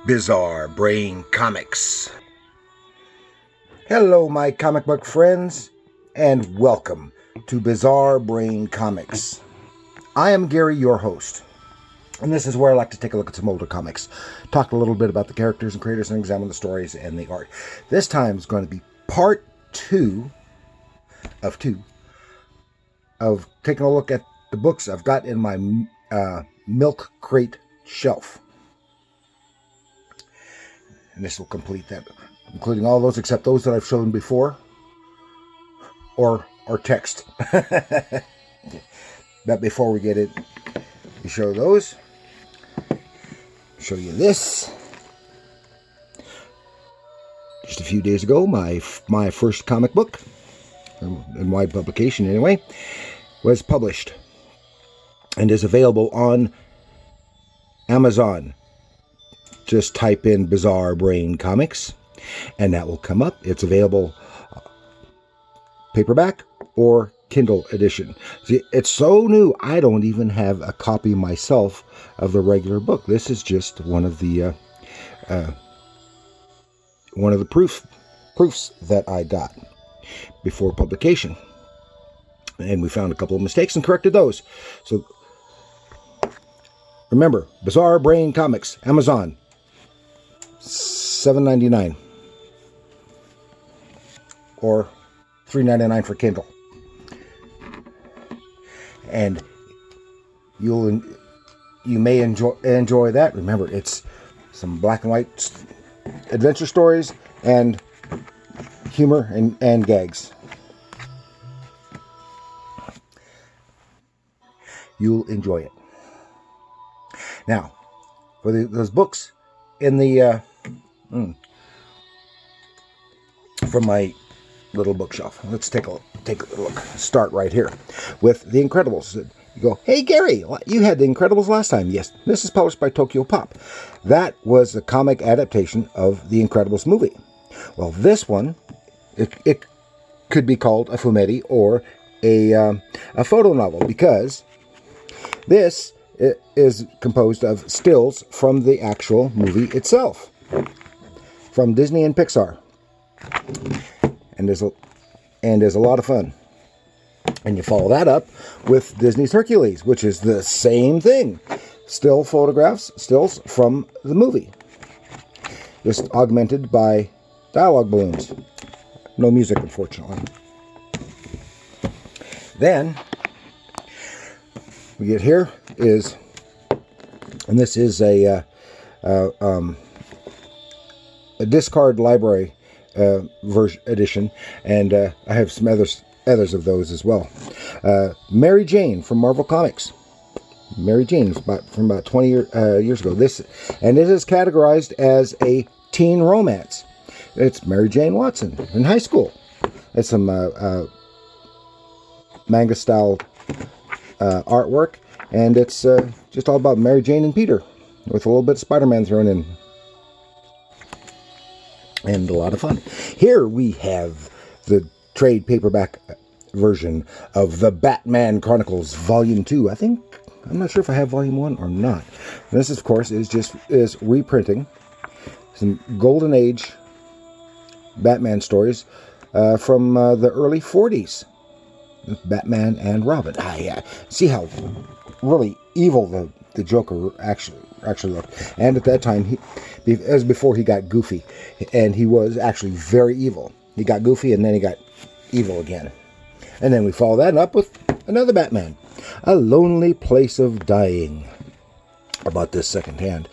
Bizarre Brain Comics. Hello, my comic book friends, and welcome to Bizarre Brain Comics. I am Gary, your host, and this is where I like to take a look at some older comics, talk a little bit about the characters and creators, and examine the stories and the art. This time is going to be part two of taking a look at the books I've got in my milk crate shelf. And this will complete that, including all those except those that I've shown before, or text. But before we get it, we show those. Show you this. Just a few days ago, my first comic book, in wide publication anyway, was published and is available on Amazon. Just type in Bizarre Brain Comics, and that will come up. It's available paperback or Kindle edition. See, it's so new, I don't even have a copy myself of the regular book. This is just one of the proofs that I got before publication, and we found a couple of mistakes and corrected those. So remember, Bizarre Brain Comics, Amazon. $7.99 or $3.99 for Kindle, and you may enjoy that. Remember, it's some black and white adventure stories and humor and gags. You'll enjoy it. Now, for those books in the from my little bookshelf, let's take a look. Start right here with The Incredibles. You go, hey Gary, you had The Incredibles last time. Yes, this is published by Tokyo Pop. That was the comic adaptation of The Incredibles movie. Well, this one, it could be called a fumetti or a photo novel, because this is composed of stills from the actual movie itself, from Disney and Pixar, and is a lot of fun. And you follow that up with Disney's Hercules, which is the same thing, stills from the movie, just augmented by dialogue balloons. No music, unfortunately. Then we get here is, and this is a discard library edition, and I have some others of those as well. Mary Jane from Marvel Comics. Mary Jane from about 20 years ago. This is categorized as a teen romance. It's Mary Jane Watson in high school. It's some manga style artwork, and it's just all about Mary Jane and Peter, with a little bit of Spider-Man thrown in, and a lot of fun. Here we have the trade paperback version of the Batman Chronicles Volume 2. I'm not sure if I have Volume 1 or not. This, of course, is reprinting some Golden Age Batman stories from the early 40s. Batman and Robin. See how really evil the Joker actually looked. And at that time, as before he got goofy, and he was actually very evil. He got goofy, and then he got evil again. And then we follow that up with another Batman, A Lonely Place of Dying. About this secondhand.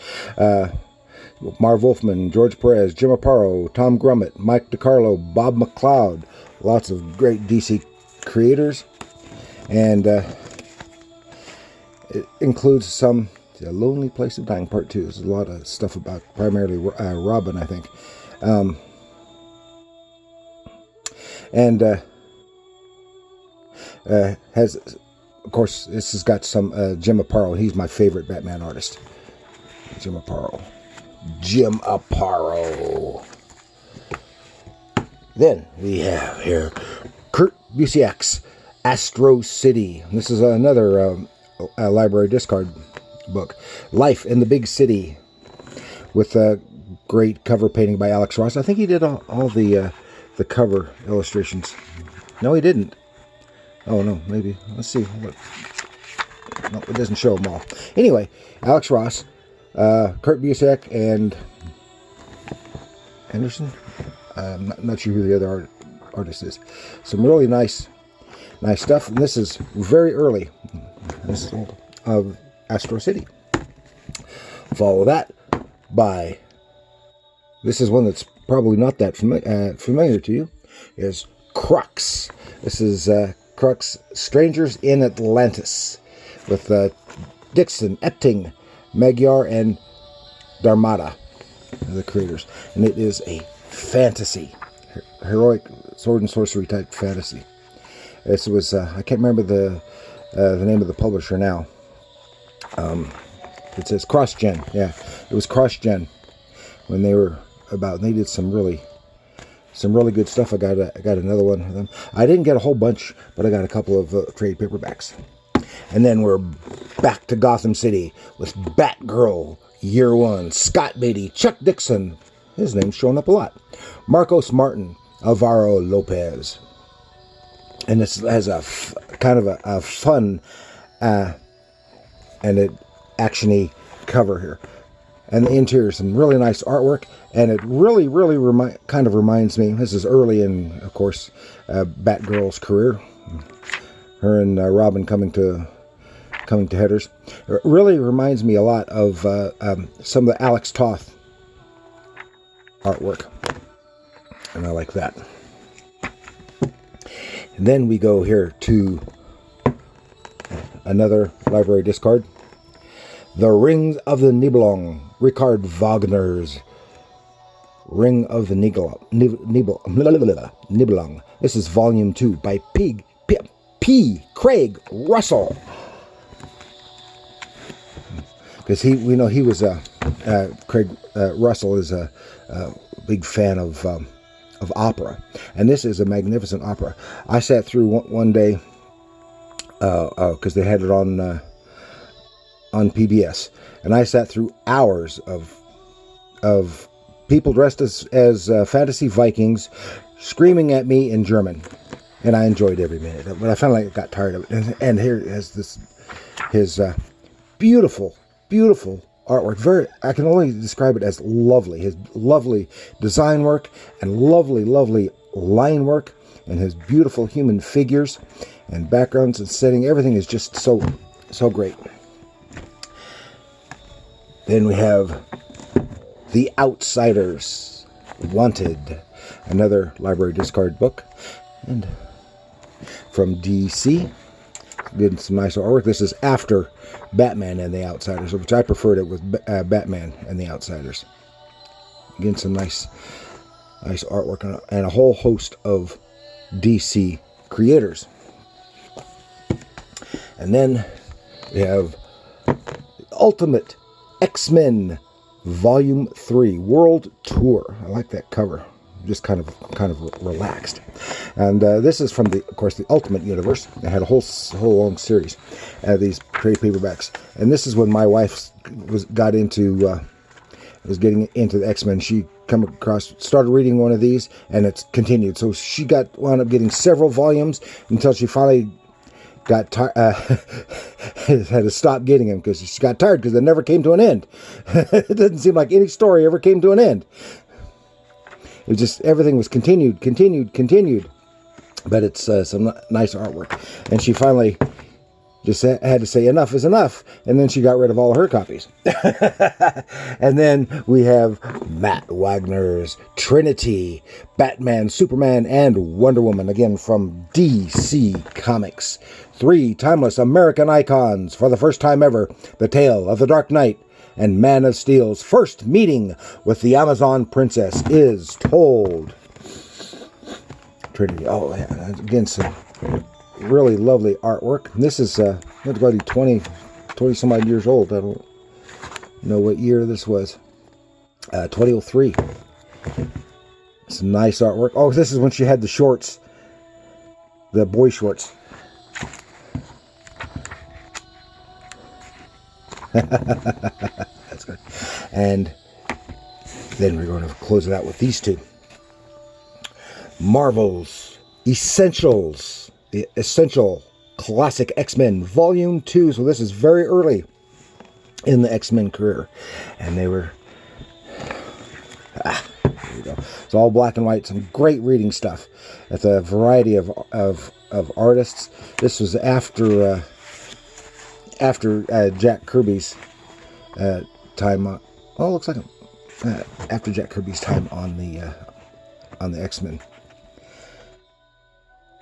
Marv Wolfman, George Perez, Jim Aparo, Tom Grummett, Mike DiCarlo, Bob McLeod. Lots of great DC creators, and it includes some A Lonely Place of Dying Part 2. There's a lot of stuff about primarily Robin, I think, and has, of course, this has got some Jim Aparo. He's my favorite Batman artist. Jim Aparo. Then we have here Kurt Busiek's Astro City. This is another library discard book. Life in the Big City, with a great cover painting by Alex Ross. I think he did all the cover illustrations. No, he didn't. Oh, no, maybe. Let's see. No, it doesn't show them all. Anyway, Alex Ross, Kurt Busiek, and Anderson. I'm not sure who the other artist is. Some really nice stuff. And this is very early. This is of Astro City. Follow that by, this is one that's probably not that familiar to you, is Crux. This is Crux, Strangers in Atlantis, with Dixon, Epting, Magyar, and Dharmata, the creators. And it is a fantasy, heroic sword and sorcery type fantasy. This was, I can't remember the name of the publisher now. It says CrossGen. Yeah, it was CrossGen when they were about. They did some really good stuff. I got another one of them. I didn't get a whole bunch, but I got a couple of trade paperbacks. And then we're back to Gotham City with Batgirl Year One, Scott Beatty, Chuck Dixon. His name's showing up a lot. Marcos Martin, Alvaro Lopez. And this has a kind of a fun and an actiony cover here. And the interior, some really nice artwork. And it really kind of reminds me, this is early in, of course, Batgirl's career. Her and Robin coming to headers. It really reminds me a lot of some of the Alex Toth artwork. And I like that. And then we go here to another library discard. The Rings of the Nibelung, Richard Wagner's Ring of the Nibelung. This is Volume 2 by P. Craig Russell. Because we know he was Craig Russell is a big fan of opera, and this is a magnificent opera. I sat through one day because they had it on PBS, and I sat through hours of people dressed as fantasy Vikings screaming at me in German, and I enjoyed every minute. But I finally got tired of it. And here is his beautiful artwork. I can only describe it as lovely. His lovely design work and lovely line work, and his beautiful human figures and backgrounds and setting. Everything is just so great. Then we have The Outsiders, Wanted, another library discard book, and from DC. Did some nice artwork. This is after Batman and the Outsiders, which I preferred it with Batman and the Outsiders. Again, some nice artwork and a whole host of DC creators. And then we have Ultimate X-Men Volume 3 World Tour. I like that cover. Just kind of relaxed. And this is from of course the Ultimate Universe. They had a whole long series of these trade paperbacks. And this is when my wife was getting into the X-Men. She started reading one of these, and it's continued. So she wound up getting several volumes until she finally got had to stop getting them because she got tired because they never came to an end. It doesn't seem like any story ever came to an end. It was just, everything was continued. But it's some nice artwork. And she finally just had to say enough is enough. And then she got rid of all of her copies. And then we have Matt Wagner's Trinity, Batman, Superman, and Wonder Woman. Again, from DC Comics. 3 timeless American icons. For the first time ever, the tale of the Dark Knight and Man of Steel's first meeting with the Amazon Princess is told. Trinity. Oh, yeah. Again, some really lovely artwork. This is, it's got to be 20 some odd years old. I don't know what year this was. 2003. Some nice artwork. Oh, this is when she had the shorts. The boy shorts. That's good. And Then we're going to close it out with these two. Marvel's Essentials, the Essential Classic X-Men Volume 2. So this is very early in the X-Men career. And they were... there you go. It's all black and white. Some great reading stuff. It's a variety of artists. This was after Jack Kirby's time. Well, it looks like after Jack Kirby's time on the X-Men.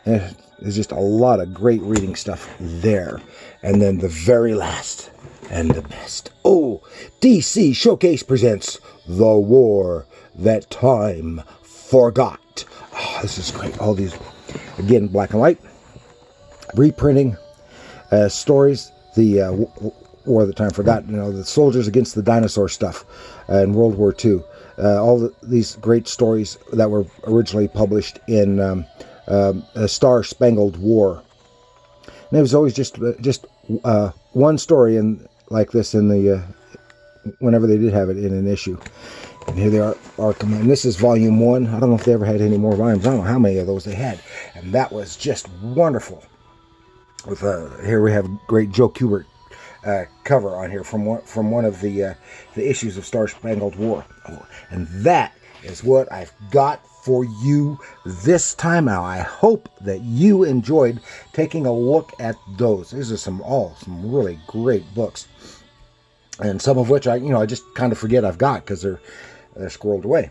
There's just a lot of great reading stuff there. And then the very last and the best. Oh, DC Showcase presents The War That Time Forgot. Oh, this is great. All these, again, black and white. Reprinting stories. The War That Time Forgot. You know, the soldiers against the dinosaur stuff in World War II. All these great stories that were originally published in a Star Spangled War, and it was always just one story in like this in the whenever they did have it in an issue. And here they are, Arkham, and this is Volume 1. I don't know if they ever had any more volumes. I don't know how many of those they had, and that was just wonderful. With here we have great Joe Kubert cover on here from one of the issues of Star Spangled War, and that is what I've got for you this time out. I hope that you enjoyed taking a look at those. These are some really great books, and some of which I just kind of forget I've got because they're squirreled away.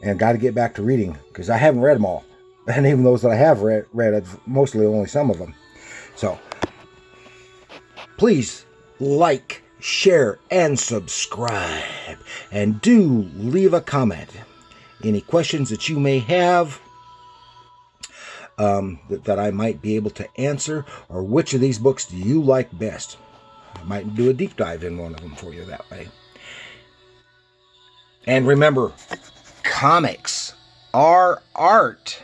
And got to get back to reading because I haven't read them all, and even those that I have read, I've mostly only some of them. So please like, share, and subscribe. And do leave a comment. Any questions that you may have that I might be able to answer, or which of these books do you like best? I might do a deep dive in one of them for you that way. And remember, comics are art.